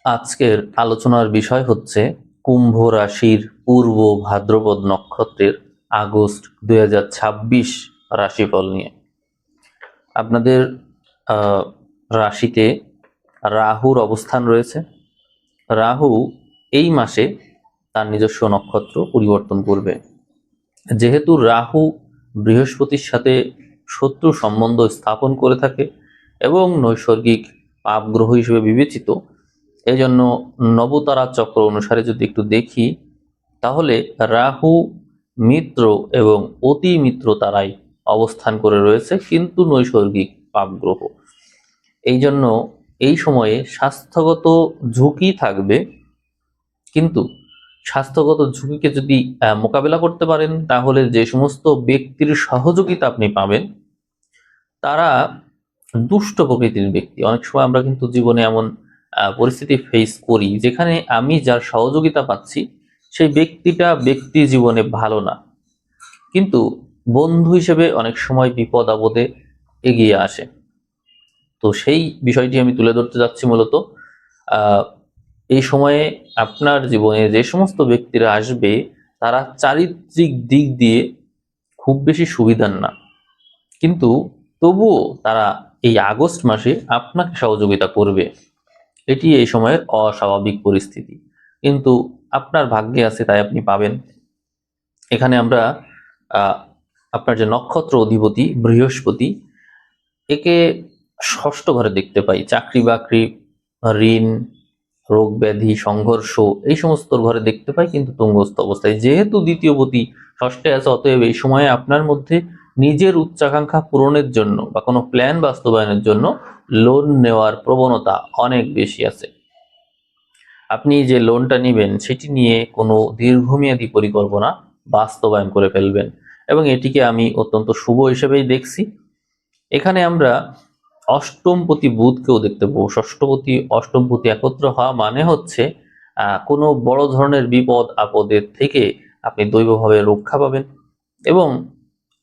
আজকের আলোচনার বিষয় হচ্ছে কুম্ভ রাশির পূর্ব ভাদ্রপদ নক্ষত্রের আগস্ট 2026 রাশিফল নিয়ে। আপনাদের রাশিতে রাহুর অবস্থান রয়েছে। রাহু এই মাসে তার নিজস্ব নক্ষত্র পরিবর্তন করবে। যেহেতু রাহু বৃহস্পতির সাথে শত্রু সম্বন্ধ স্থাপন করে থাকে এবং নৈসর্গিক পাপ গ্রহ হিসেবে বিবেচিত, এই জন্য নবতারা চক্র অনুসারে যদি একটু দেখি, তাহলে রাহু মিত্র এবং অতি মিত্র তারাই অবস্থান করে রয়েছে, কিন্তু নৈসর্গিক পাপ গ্রহ। এই জন্য এই সময়ে স্বাস্থ্যগত ঝুঁকি থাকবে, কিন্তু স্বাস্থ্যগত ঝুঁকিকে যদি মোকাবেলা করতে পারেন, তাহলে যে সমস্ত ব্যক্তির সহযোগিতা আপনি পাবেন তারা দুষ্ট প্রকৃতির ব্যক্তি। অনেক সময় আমরা কিন্তু জীবনে এমন পরিস্থিতি ফেস করি যেখানে আমি যার সহযোগিতা পাচ্ছি সেই ব্যক্তিটা ব্যক্তি জীবনে ভালো না, কিন্তু বন্ধু হিসেবে অনেক সময় বিপদ আপদে এগিয়ে আসে। তো সেই বিষয়টি আমি তুলে ধরতে যাচ্ছি। মূলত এই সময়ে আপনার জীবনে যে সমস্ত ব্যক্তিরা আসবে তারা চারিত্রিক দিক দিয়ে খুব বেশি সুবিধার না, কিন্তু তবুও তারা এই আগস্ট মাসে আপনাকে সহযোগিতা করবে। এটি এই সময়ের অস্বাভাবিক পরিস্থিতি, কিন্তু আপনার ভাগ্যে আছে তাই আপনি পাবেন। এখানে আমরা আহ, আপনার যে নক্ষত্র অধিপতি বৃহস্পতি, একে ষষ্ঠ ঘরে দেখতে পাই। চাকরি বাকরি, ঋণ, রোগ ব্যাধি, সংঘর্ষ এই সমস্ত ঘরে দেখতে পাই, কিন্তু তুঙ্গস্থ অবস্থায়। যেহেতু দ্বিতীয় পতি ষষ্ঠে আছে, অতএব এই সময়ে আপনার মধ্যে নিজের উচ্চাকাঙ্ক্ষা পূরণের জন্য বা কোনো প্ল্যান বাস্তবায়নের জন্য লোন নেওয়ার প্রবণতা অনেক বেশি আছে। আপনি যে লোনটা নেবেন সেটি নিয়ে কোনো দীর্ঘমেয়াদী পরিকল্পনা বাস্তবায়ন করে ফেলবেন, এবং এটিকে আমি অত্যন্ত শুভ হিসেবেই দেখছি। এখানে আমরা অষ্টমপতি বুধকেও দেখতে পাবো। ষষ্ঠপতি অষ্টমপতি একত্র হওয়া মানে হচ্ছে কোনো বড় ধরনের বিপদ আপদের থেকে আপনি দৈবভাবে রক্ষা পাবেন, এবং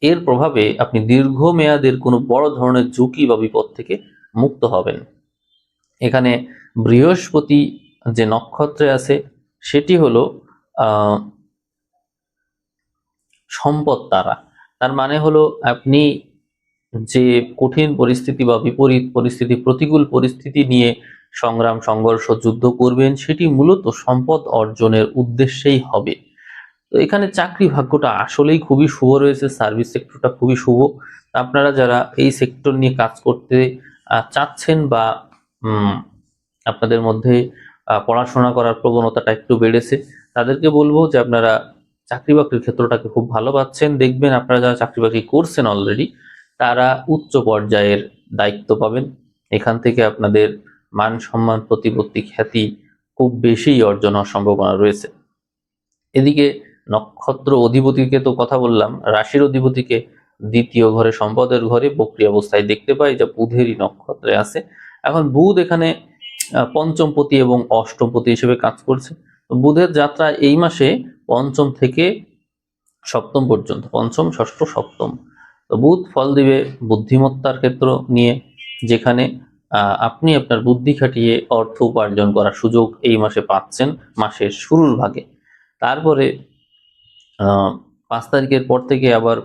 এর প্রভাবে আপনি দীর্ঘমেয়াদের কোনো বড় ধরনের ঝুঁকি বা বিপদ থেকে মুক্ত হবেন। এখানে বৃহস্পতি যে নক্ষত্রে আছে সেটি হলো সম্পদ তারা। তার মানে হলো আপনি যে কঠিন পরিস্থিতি বা বিপরীত পরিস্থিতি, প্রতিকূল পরিস্থিতি নিয়ে সংগ্রাম, সংঘর্ষ, যুদ্ধ করবেন, সেটি মূলত সম্পদ অর্জনের উদ্দেশ্যেই হবে। তো এখানে চাকরি ভাগ্যটা আসলেই খুবই শুভ রয়েছে, সার্ভিস সেক্টরটা খুবই শুভ। আপনারা যারা এই সেক্টর নিয়ে কাজ করতে চাচ্ছেন বা আপনাদের মধ্যে পড়াশোনা করার প্রবণতাটা একটু বেড়েছে, তাদেরকে বলবো যে আপনারা চাকরি বাকরির ক্ষেত্রটাকে খুব ভালো পাচ্ছেন। দেখবেন আপনারা যারা চাকরি বাকরি করছেন অলরেডি, তারা উচ্চ পর্যায়ের দায়িত্ব পাবেন। এখান থেকে আপনাদের মান সম্মান, প্রতিপত্তি, খ্যাতি খুব বেশি অর্জন হওয়ার সম্ভাবনা রয়েছে। এদিকে নক্ষত্র অধিপতিকে তো কথা বললাম, রাশির অধিপতিকে দ্বিতীয় ঘরে, সম্পদের ঘরে বক্রী অবস্থায় দেখতে পাই, যা বুধেরই নক্ষত্রে আছে। এখন বুধ এখানে পঞ্চমপতি এবং অষ্টমপতি হিসেবে কাজ করছে। বুধের যাত্রা এই মাসে পঞ্চম থেকে সপ্তম পর্যন্ত, পঞ্চম, ষষ্ঠ, সপ্তম। তো বুধ ফল দিবে বুদ্ধিমত্তার ক্ষেত্র নিয়ে, যেখানে আপনি আপনার বুদ্ধি খাটিয়ে অর্থ উপার্জন করার সুযোগ এই মাসে পাচ্ছেন, মাসের শুরুর ভাগে। তারপরে 5 তারিখের পর থেকে আবার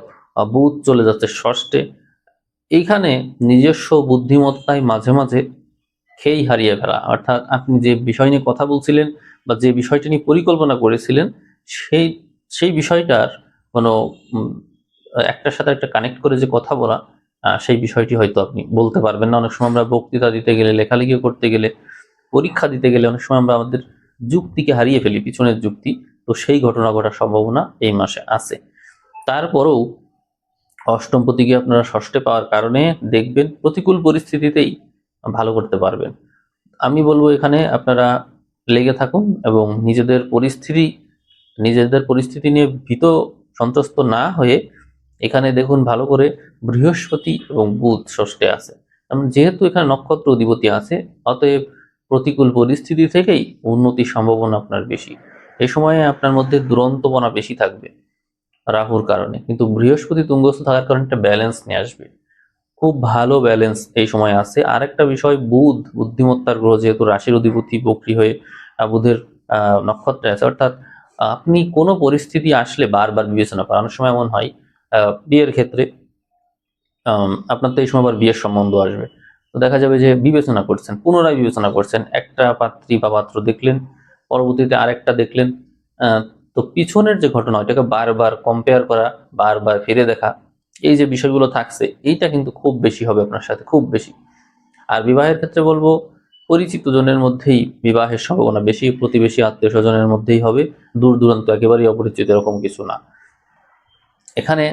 বুধ চলে যাচ্ছে ষষ্ঠে। এইখানে নিজস্ব বুদ্ধিমত্তায় মাঝে মাঝে খেই হারিয়ে ফেলা, অর্থাৎ আপনি যে বিষয় নিয়ে কথা বলছিলেন বা যে বিষয়টা নিয়ে পরিকল্পনা করেছিলেন, সেই সেই বিষয়টার কোনো একটার সাথে একটা কানেক্ট করে যে কথা বলা, সেই বিষয়টি হয়তো আপনি বলতে পারবেন না। অনেক সময় আমরা বক্তৃতা দিতে গেলে, লেখালেখি করতে গেলে, পরীক্ষা দিতে গেলে অনেক সময় আমরা আমাদের যুক্তিকে হারিয়ে ফেলি, পিছনের যুক্তি। তো সেই ঘটনা ঘটার সম্ভাবনা এই মাসে আছে। তারপরেও অষ্টমপতিকে আপনারা ষষ্ঠে পাওয়ার কারণে দেখবেন প্রতিকূল পরিস্থিতিতেই ভালো করতে পারবেন। আমি বলবো এখানে আপনারা লেগে থাকুন এবং নিজেদের পরিস্থিতি নিয়ে ভীত সন্ত্রস্ত না হয়ে এখানে দেখুন ভালো করে বৃহস্পতি এবং বুধ ষষ্ঠে আছে। যেহেতু এখানে নক্ষত্র অধিপতি আছে, অতএব প্রতিকূল পরিস্থিতি থেকেই উন্নতির সম্ভাবনা আপনার বেশি। এই সময়ে আপনার মধ্যে দুরন্তপনা বেশি থাকবে রাহুর কারণে, কিন্তু বৃহস্পতি তুঙ্গস্থ থাকার কারণে একটা ব্যালেন্স নিয়ে আসবে। খুব ভালো ব্যালেন্স এই সময় আছে। আরেকটা বিষয়, বুধ বুদ্ধিমত্তার গ্রহ, যেহেতু রাশির অধিপতি বক্রী হয়ে বুধের নক্ষত্রে আছে, অর্থাৎ আপনি কোনো পরিস্থিতি আসলে বারবার বিবেচনা করেন। অনেক সময় এমন হয় বিয়ের ক্ষেত্রে, আপনার তো এই সময় আবার বিয়ের সম্বন্ধ আসবে, তো দেখা যাবে যে বিবেচনা করছেন, পুনরায় বিবেচনা করছেন, একটা পাত্রী বা পাত্র দেখলেন, পরবর্তীতে আরেকটা দেখলেন, তো পিছনের যে ঘটনা ওইটাকে বারবার কম্পেয়ার করা, বারবার ফিরে দেখা, এই যে বিষয়গুলো থাকছে, এইটা কিন্তু খুব বেশি হবে আপনার সাথে, খুব বেশি। আর বিবাহের ক্ষেত্রে বলবো, পরিচিত জনের মধ্যেই বিবাহের সম্ভাবনা বেশি, প্রতিবেশী আত্মীয় স্বজনের মধ্যেই হবে, দূর দূরান্ত একেবারেই অপরিচিত এরকম কিছু না। এখানে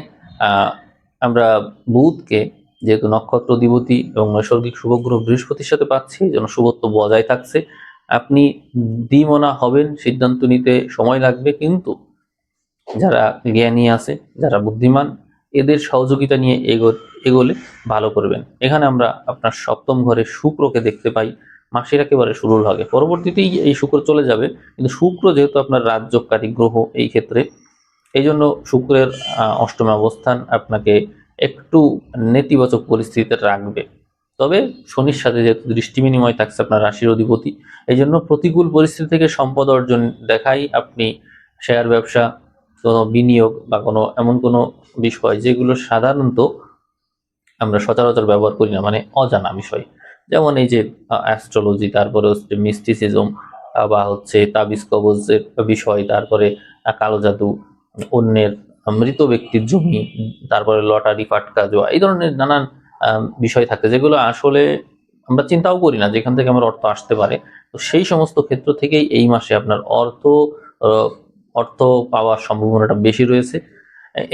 আমরা বুধকে যেহেতু নক্ষত্র অধিপতি এবং নৈসর্গিক শুভগ্রহ বৃহস্পতির সাথে পাচ্ছি, এই জন্য শুভত্ব বজায় থাকছে। আপনি দ্বিমনা হবেন, সিদ্ধান্ত নিতে সময় লাগবে, কিন্তু যারা জ্ঞানী আছে, যারা বুদ্ধিমান, এদের সহযোগিতা নিয়ে এগোলে ভালো করবেন। এখানে আমরা আপনার সপ্তম ঘরে শুক্রকে দেখতে পাই, মাসের একেবারে শুরুর ভাগে। পরবর্তীতেই এই শুক্র চলে যাবে, কিন্তু শুক্র যেহেতু আপনার রাজযোগকারী গ্রহ এই ক্ষেত্রে, এই জন্য শুক্রের অষ্টমে অবস্থান আপনাকে একটু নেতিবাচক পরিস্থিতিতে রাখবে। তবে শনির সাথে যেহেতু দৃষ্টি বিনিময় থাকছে আপনার রাশির অধিপতি, এই জন্য প্রতিকূল পরিস্থিতি থেকে সম্পদ অর্জন দেখাই আপনি শেয়ার ব্যবসা, কোনো বিনিয়োগ বা কোনো এমন কোনো বিষয় যেগুলো সাধারণত আমরা সচরাচর ব্যবহার করি না, মানে অজানা বিষয়, যেমন এই যে অ্যাস্ট্রোলজি, তারপরে হচ্ছে মিস্টিসিজম, বা হচ্ছে তাবিজ কবজের বিষয়, তারপরে কালো জাদু, অন্যের মৃত ব্যক্তির জমি, তারপরে লটারি, ফাটকা, জোয়া, এই ধরনের নানান বিষয় থাকে যেগুলো আসলে আমরা চিন্তাও করি না যেখান থেকে আমার অর্থ আসতে পারে। তো সেই সমস্ত ক্ষেত্র থেকেই এই মাসে আপনার আহ, অর্থ পাওয়ার সম্ভাবনাটা বেশি রয়েছে।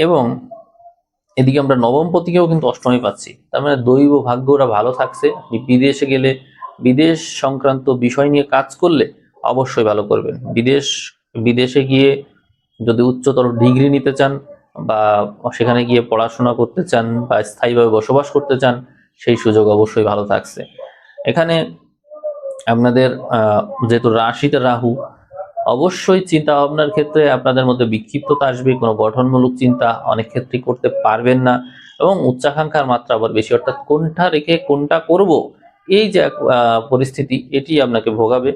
এবং এদিকে আমরা নবমপতিকেও কিন্তু অষ্টমী পাচ্ছি, তার মানে দৈব ভাগ্য ওরা ভালো থাকছে। আপনি বিদেশে গেলে, বিদেশ সংক্রান্ত বিষয় নিয়ে কাজ করলে অবশ্যই ভালো করবেন। বিদেশে গিয়ে যদি উচ্চতর ডিগ্রি নিতে চান, বা সেখানে গিয়ে পড়াশোনা করতে চান, বা স্থায়ীভাবে বসবাস করতে চান, সেই সুযোগ অবশ্যই ভালো থাকছে। এখানে আপনাদের যেহেতু রাশিতে রাহু, অবশ্যই চিন্তা ভাবনার ক্ষেত্রে আপনাদের মধ্যে বিক্ষিপ্ততা আসবে, কোনো গঠনমূলক চিন্তা অনেক ক্ষেত্রে করতে পারবেন না, এবং উচ্চাকাঙ্ক্ষার মাত্রা আবার বেশি, অর্থাৎ কোনটা রেখে কোনটা করব, এই যে পরিস্থিতি, এটি আপনাকে ভোগাবে।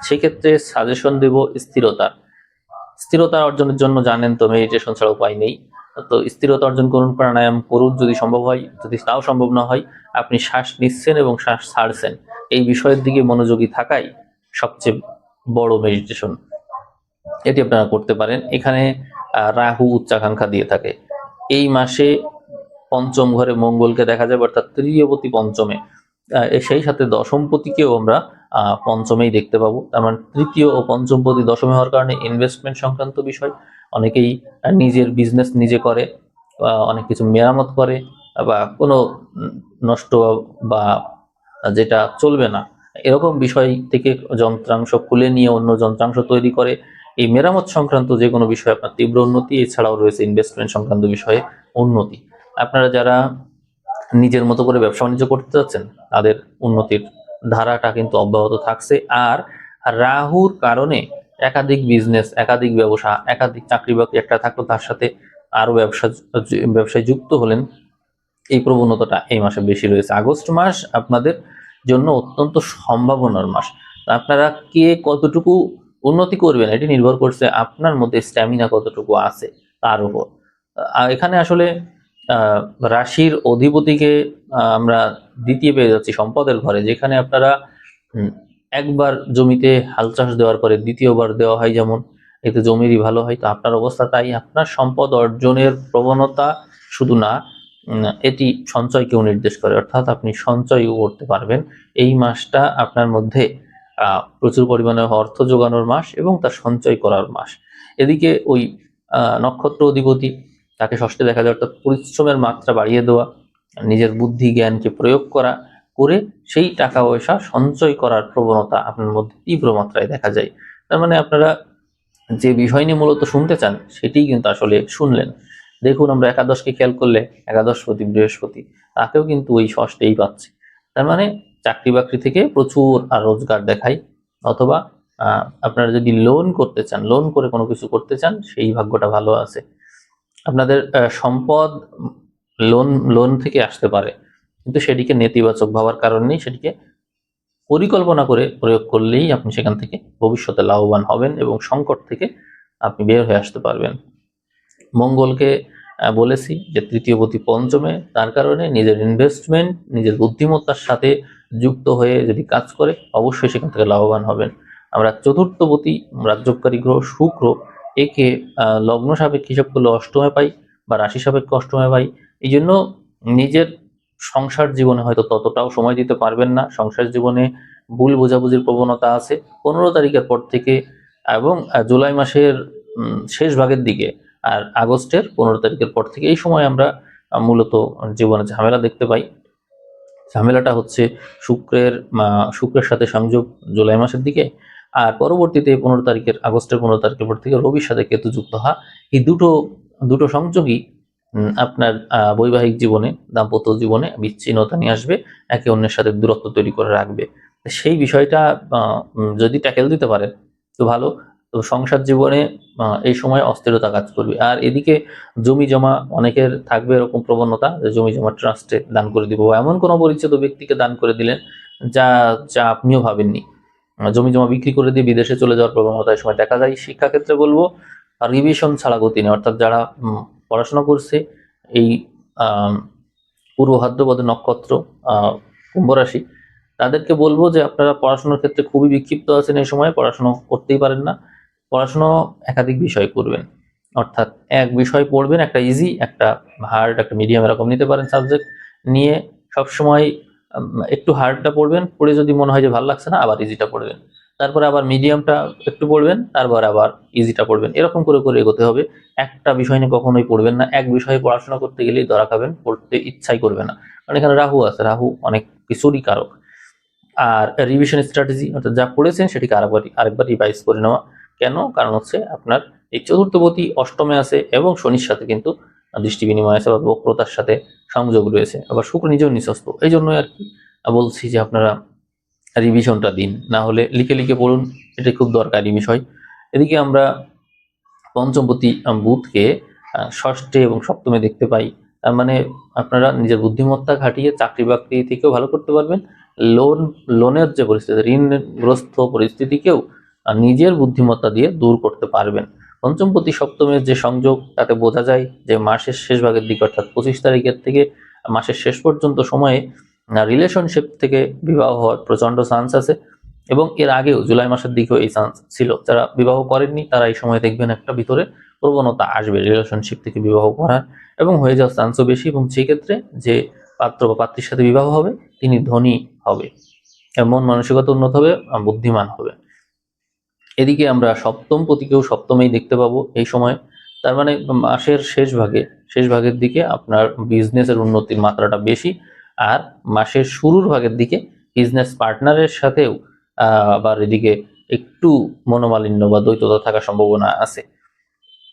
সেক্ষেত্রে সাজেশন দেব স্থিরতা। স্থিরতা অর্জনের জন্য জানেন তো মেডিটেশন ছাড়া উপায় নেই। তো স্থিরতা অর্জন করুন, প্রাণায়াম করুন যদি সম্ভব হয়, যদি তাও সম্ভব না হয়, আপনি শ্বাস নিচ্ছেন এবং শ্বাস ছাড়ছেন, এই বিষয়ের দিকে মনোযোগী থাকাই সবচেয়ে বড় মেডিটেশন, এটি আপনারা করতে পারেন। এখানে রাহু উচ্চাকাঙ্ক্ষা দিয়ে থাকে। এই মাসে পঞ্চম ঘরে মঙ্গলকে দেখা যাবে, অর্থাৎ তৃতীয়পতি পঞ্চমে, সেই সাথে দশমপতিকেও আমরা পঞ্চমেই দেখতে পাবো। তার মানে তৃতীয় ও পঞ্চমপতি দশমে হওয়ার কারণে ইনভেস্টমেন্ট সংক্রান্ত বিষয়, অনেকেই নিজের বিজনেস নিজে করে, অনেক কিছু মেরামত করে, বা কোনো নষ্ট বা যেটা চলবে না এরকম বিষয় থেকে যন্ত্রাংশ খুলে নিয়ে অন্য যন্ত্রাংশ তৈরি করে। এই মেরামত সংক্রান্ত যে কোনো বিষয়ে আপনার তীব্র উন্নতি, এছাড়াও রয়েছে ইনভেস্টমেন্ট সংক্রান্ত বিষয়ে উন্নতি। আপনারা যারা নিজের মতো করে ব্যবসা বাণিজ্য করতে যাচ্ছেন, তাদের উন্নতির ধারাটা কিন্তু অব্যাহত থাকছে। আর রাহুর কারণে একাধিক বিজনেস, একাধিক ব্যবসা, একাধিক চাকরি বাকরি একটা থাকলো, তার সাথে আরো ব্যবসায় যুক্ত হলেন, এই প্রবণতাটা এই মাসে বেশি রয়েছে। আগস্ট মাস আপনাদের জন্য অত্যন্ত সম্ভাবনার মাস। আপনারা কে কতটুকু উন্নতি করবেন এটি নির্ভর করছে আপনার মধ্যে স্ট্যামিনা কতটুকু আছে তার উপর। এখানে আসলে রাশির অধিপতিকে আমরা দ্বিতীয় পেয়ে যাচ্ছি সম্পদের ঘরে, যেখানে আপনারা একবার জমিতে হাল চাষ দেওয়ার পরে দ্বিতীয়বার দেওয়া হয়, যেমন এতে জমিরই ভালো হয়। তো আপনার অবস্থা তাই, আপনার সম্পদ অর্জনের প্রবণতা শুধু না, এটি সঞ্চয়কেও নির্দেশ করে, অর্থাৎ আপনি সঞ্চয়ও করতে পারবেন। এই মাসটা আপনার মধ্যে প্রচুর পরিমাণে অর্থ যোগানোর মাস এবং তার সঞ্চয় করার মাস। এদিকে ওই নক্ষত্র অধিপতি, তাকে ষষ্ঠে দেখা যায়, অর্থাৎ পরিশ্রমের মাত্রা বাড়িয়ে দেওয়া, নিজের বুদ্ধি জ্ঞানকে প্রয়োগ করে সেই টাকা পয়সা সঞ্চয় করার প্রবণতা আপনার মধ্যে তীব্র মাত্রায় দেখা যায়। তার মানে আপনারা যে বিষয় নিয়ে মূলত শুনতে চান সেটিই কিন্তু আসলে শুনলেন। দেখুন, আমরা একাদশকে খেয়াল করলে, একাদশপতি বৃহস্পতি, তাকেও কিন্তু ওই ষষ্ঠেই পাচ্ছে। তার মানে চাকরি বাকরি থেকে প্রচুর রোজগার দেখায়, অথবা আপনারা যদি লোন করতে চান, লোন করে কোনো কিছু করতে চান, সেই ভাগ্যটা ভালো আছে আপনাদের। সম্পদ লোন লোন থেকে আসতে পারে, কিন্তু সেটিকে নেতিবাচক ভাবার কারণ নেই, সেটিকে পরিকল্পনা করে প্রয়োগ করলেই আপনি সেখান থেকে ভবিষ্যতে লাভবান হবেন এবং সংকট থেকে আপনি বের হয়ে আসতে পারবেন। মঙ্গলকে বলেছি যে তৃতীয় পতি পঞ্চমে, তার কারণে নিজের ইনভেস্টমেন্ট নিজের বুদ্ধিমত্তার সাথে যুক্ত হয়ে যদি কাজ করে অবশ্যই সেখান থেকে লাভবান হবেন। আমরা চতুর্থপতি রাজ্যকারী গ্রহ শুক্র, একে লগ্ন সাপেক্ষ হিসাব করলে অষ্টমে পাই বা রাশি সাপেক্ষ অষ্টমে পাই। এই জন্য নিজের সংসার জীবনে হয়তো ততটাও সময় দিতে পারবেন না, সংসার জীবনে ভুল বোঝাবুঝির প্রবণতা আছে 15 তারিখের পর থেকে, এবং জুলাই মাসের শেষ ভাগের দিকে আর আগস্টের 15 তারিখের পর থেকে এই সময় আমরা মূলত জীবনে ঝামেলা দেখতে পাই। ঝামেলাটা হচ্ছে শুক্রের সাথে সংযোগ জুলাই মাসের দিকে, আর পরবর্তীতে আগস্টের 15 তারিখের পর থেকে রবির সাথে কেতু যুক্ত হওয়া। এই দুটো দুটো সংযোগই আপনার বৈবাহিক জীবনে, দাম্পত্য জীবনে বিচ্ছিন্নতা নিয়ে আসবে, একে অন্যের সাথে দূরত্ব তৈরি করে রাখবে। সেই বিষয়টা যদি ট্যাকেল দিতে পারে তো ভালো। তো সংসার জীবনে এই সময় অস্থিরতা কাজ করবে। আর এদিকে জমি জমা অনেকের থাকবে এরকম প্রবণতা যে জমি জমা ট্রাস্টে দান করে দিব, বা এমন কোনো পরিচিত ব্যক্তিকে দান করে দিলেন যা যা আপনিও ভাবেননি। জমি জমা বিক্রি করে দিয়ে বিদেশে চলে যাওয়ার প্রবণতা এই সময় দেখা যায়। শিক্ষাক্ষেত্রে বলবো রিভিশন ছাড়া গতি নেই, অর্থাৎ যারা পড়াশোনা করছে এই পূর্ব ভাদ্রপদের নক্ষত্র কুম্ভ রাশি, তাদেরকে বলবো যে আপনারা পড়াশোনার ক্ষেত্রে খুবই বিক্ষিপ্ত আছেন, এই সময় পড়াশোনা করতেই পারেন না। পড়াশোনা একাধিক বিষয় করবেন, অর্থাৎ এক বিষয় পড়বেন, একটা ইজি, একটা হার্ড, একটা মিডিয়াম, এরকম নিতে পারেন সাবজেক্ট নিয়ে। সবসময় একটু হার্ডটা পড়বেন, পড়ে যদি মনে হয় যে ভালো লাগছে না আবার ইজিটা পড়বেন, তারপরে আবার মিডিয়ামটা একটু পড়বেন, তারপর আবার ইজিটা পড়বেন, এরকম করে করে এগোতে হবে। একটা বিষয় নিয়ে কখনোই পড়বেন না, এক বিষয়ে পড়াশোনা করতে গেলেই ধরা খাবেন, পড়তে ইচ্ছাই করবে না, কারণ এখানে রাহু আছে, রাহু অনেক কিছুরই কারক। আর রিভিশন স্ট্র্যাটেজি, অর্থাৎ যা পড়েছেন সেটিকে আরেকবার রিভাইজ করে নেওয়া। কেন? কারণ হচ্ছে আপনার এই চতুর্থপতি অষ্টমে আছে এবং শনির সাথে কিন্তু দৃষ্টি বিনিময় আছে বা বক্রতার সাথে সংযোগ রয়েছে, আবার শুক্র নিজেও নিঃস্ত। এই জন্যই আর কি বলছি যে আপনারা রিভিশনটা দিন, না হলে লিখে লিখে পড়ুন, এটা খুব দরকারি বিষয়। এদিকে আমরা পঞ্চমপতি বুধকে ষষ্ঠে এবং সপ্তমে দেখতে পাই। তার মানে আপনারা নিজের বুদ্ধিমত্তা খাটিয়ে চাকরি বাকরি থেকেও ভালো করতে পারবেন, লোনের যে পরিস্থিতি, ঋণগ্রস্ত পরিস্থিতিকেও নিজের বুদ্ধিমত্তা দিয়ে দূর করতে পারবেন। পঞ্চমপতি সপ্তমের যে সংযোগ, তাতে বোঝা যায় যে মাসের শেষ ভাগের দিকে, অর্থাৎ 25 তারিখের থেকে মাসের শেষ পর্যন্ত সময়ে রিলেশনশিপ থেকে বিবাহ হওয়ার প্রচন্ড চান্স আছে, এবং এর আগেও জুলাই মাসের দিকেও এই চান্স ছিল। যারা বিবাহ করেননি তারা এই সময় দেখবেন একটা ভিতরে প্রবণতা আসবে রিলেশনশিপ থেকে বিবাহ করার, এবং হয়ে যাওয়ার চান্সও বেশি। এবং সেক্ষেত্রে যে পাত্র বা পাত্রীর সাথে বিবাহ হবে তিনি ধনী হবে, মন মানসিকতা উন্নত হবে, বুদ্ধিমান হবে। এদিকে আমরা সপ্তম পতিকেও সপ্তমেই দেখতে পাবো এই সময়। তার মানে মাসের শেষ ভাগের দিকে আপনার বিজনেসের উন্নতির মাত্রাটা বেশি, আর মাসের শুরুর ভাগের দিকে বিজনেস পার্টনারের সাথেও আবার এদিকে একটু মনোমালিন্য বা দ্বৈততা থাকার সম্ভাবনা আছে।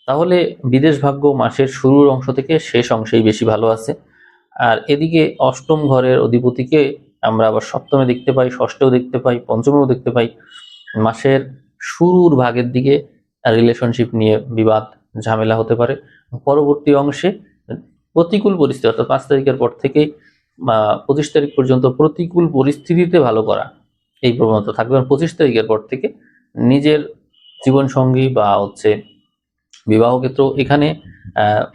তাহলে বিদেশ ভাগ্য মাসের শুরুর অংশ থেকে শেষ অংশেই বেশি ভালো আছে। আর এদিকে অষ্টম ঘরের অধিপতিকে আমরা আবার সপ্তমে দেখতে পাই, ষষ্ঠেও দেখতে পাই, পঞ্চমেও দেখতে পাই। মাসের শুরুর ভাগের দিকে রিলেশনশিপ নিয়ে বিবাদ ঝামেলা হতে পারে, পরবর্তী অংশে প্রতিকূল পরিস্থিতি, অর্থাৎ 5 তারিখের পর থেকে 25 তারিখ পর্যন্ত প্রতিকূল পরিস্থিতিতে ভালো করা, এই প্রবণতা থাকবে। 25 তারিখের পর থেকে নিজের জীবনসঙ্গী বা হচ্ছে বিবাহ ক্ষেত্র, এখানে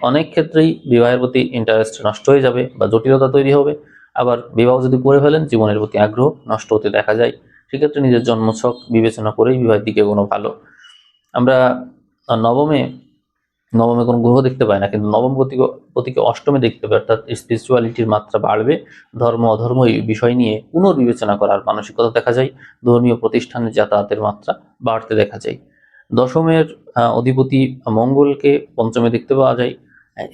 অনেক ক্ষেত্রেই বিবাহের প্রতি ইন্টারেস্ট নষ্ট হয়ে যাবে বা জটিলতা তৈরি হবে। আবার বিবাহ যদি করে ফেলেন জীবনের প্রতি আগ্রহ নষ্ট হতে দেখা যায়। সেক্ষেত্রে নিজের জন্মছক বিবেচনা করেই বিবাহের দিকে কোনো ভালো। আমরা নবমে নবমে কোনো গ্রহ দেখতে পাই না, কিন্তু নবম পতিকে অষ্টমে দেখতে পাই, অর্থাৎ স্পিরিচুয়ালিটির মাত্রা বাড়বে, ধর্ম অধর্ম এই বিষয় নিয়ে পুনর্বিবেচনা করার মানসিকতা দেখা যায়, ধর্মীয় প্রতিষ্ঠানে যাতায়াতের মাত্রা বাড়তে দেখা যায়। দশমের অধিপতি মঙ্গলকে পঞ্চমে দেখতে পাওয়া যায়,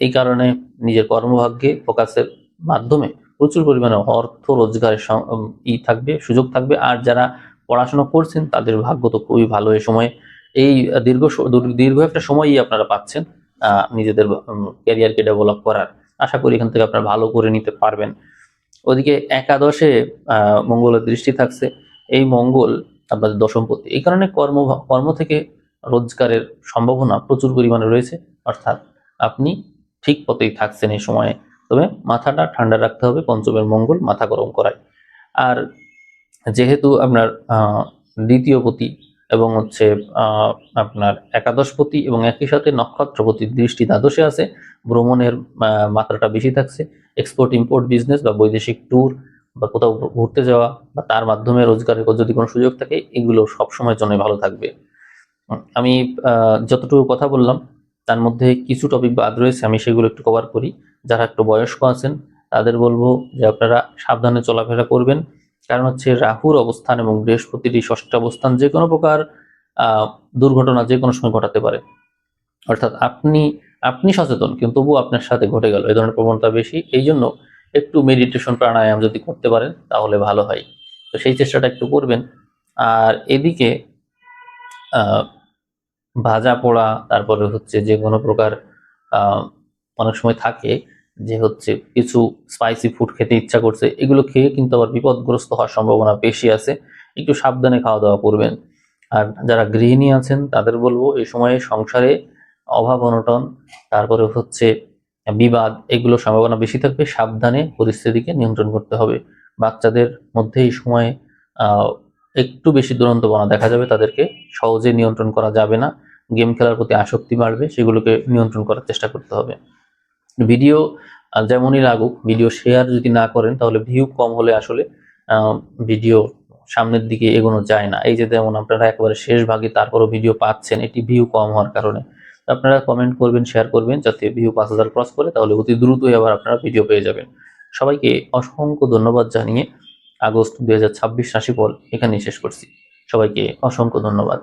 এই কারণে নিজের কর্মভাগ্যে ফোকাসের মাধ্যমে প্রচুর পরিমাণে অর্থ রোজগারের থাকবে, সুযোগ থাকবে। আর যারা পড়াশোনা করছেন তাদের ভাগ্য তো খুবই ভালো এই সময়ে। এই দীর্ঘ একটা সময়ই আপনারা পাচ্ছেন নিজেদের ক্যারিয়ারকে ডেভেলপ করার। আশা করি এখান থেকে আপনারা ভালো করে নিতে পারবেন। ওদিকে একাদশে মঙ্গলের দৃষ্টি থাকছে, এই মঙ্গল আপনাদের দশমপতি, এই কারণে কর্ম থেকে রোজগারের সম্ভাবনা প্রচুর পরিমাণে রয়েছে, অর্থাৎ আপনি ঠিক পথেই থাকছেন এই সময়ে। তবে মাথাটা ঠান্ডা রাখতে হবে, পঞ্চমের মঙ্গল মাথা গরম করায়। আর যেহেতু আপনার দ্বিতীয়পতি এবং হচ্ছে আপনার একাদশপতি এবং একই সাথে নক্ষত্রপতির দৃষ্টি দ্বাদশে আছে, ভ্রমণের মাত্রাটা বেশি থাকছে। এক্সপোর্ট ইম্পোর্ট বিজনেস বা বৈদেশিক ট্যুর বা কোথাও ঘুরতে যাওয়া বা তার মাধ্যমে রোজগারের যদি কোনো সুযোগ থাকে, এগুলো সবসময়ের জন্য ভালো থাকবে। আমি যতটুকু কথা বললাম তার মধ্যে কিছু টপিক বাদ রয়েছে, আমি সেগুলো একটু কভার করি। যারা একটু বয়স্ক আছেন তাদের বলবো যে আপনারা সাবধানে চলাফেরা করবেন, কারণ হচ্ছে রাহুর অবস্থান এবং বৃহস্পতির এই ষষ্ঠ অবস্থান যে কোনো প্রকার দুর্ঘটনা যে কোনো সময় ঘটাতে পারে। অর্থাৎ আপনি আপনি সচেতন কিন্তু তবুও আপনার সাথে ঘটে গেল, এই ধরনের প্রবণতা বেশি। এই জন্য একটু মেডিটেশন প্রাণায়াম যদি করতে পারেন তাহলে ভালো হয়, তো সেই চেষ্টাটা একটু করবেন। আর এদিকে ভাজা পোড়া, তারপরে হচ্ছে যে কোনো প্রকার অনেক সময় থাকে যে হচ্ছে কিছু স্পাইসি ফুড খেতে ইচ্ছা করছে, এগুলো খেয়ে কিন্তু আবার বিপদগ্রস্ত হওয়ার সম্ভাবনা বেশি আছে। একটু সাবধানে খাওয়া দাওয়া করবেন। আর যারা গৃহিণী আছেন তাদের বলবো এই সময়ে সংসারে অভাব অনটন, তারপরে হচ্ছে বিবাদ, এগুলো সম্ভাবনা বেশি থাকবে। সাবধানে পরিস্থিতিকে নিয়ন্ত্রণ করতে হবে। বাচ্চাদের মধ্যে এই সময়ে একটু বেশি দুরন্তপনা দেখা যাবে, তাদেরকে সহজে নিয়ন্ত্রণ করা যাবে না। গেম খেলার প্রতি আসক্তি বাড়বে, সেগুলোকে নিয়ন্ত্রণ করার চেষ্টা করতে হবে। ভিডিও যেমনই লাগুক, ভিডিও শেয়ার যদি না করেন তাহলে ভিউ কম হলে আসলে ভিডিও সামনের দিকে এগোনো যায় না। এই যে যেমন আপনারা একেবারে শেষ ভাগে তারপরও ভিডিও পাচ্ছেন, এটি ভিউ কম হওয়ার কারণে। আপনারা কমেন্ট করবেন, শেয়ার করবেন যাতে ভিউ 5,000 ক্রস করে, তাহলে অতি দ্রুতই আবার আপনারা ভিডিও পেয়ে যাবেন। সবাইকে অসংখ্য ধন্যবাদ জানিয়ে আগস্ট 2026 রাশিফল এখানেই শেষ করছি। সবাইকে অসংখ্য ধন্যবাদ।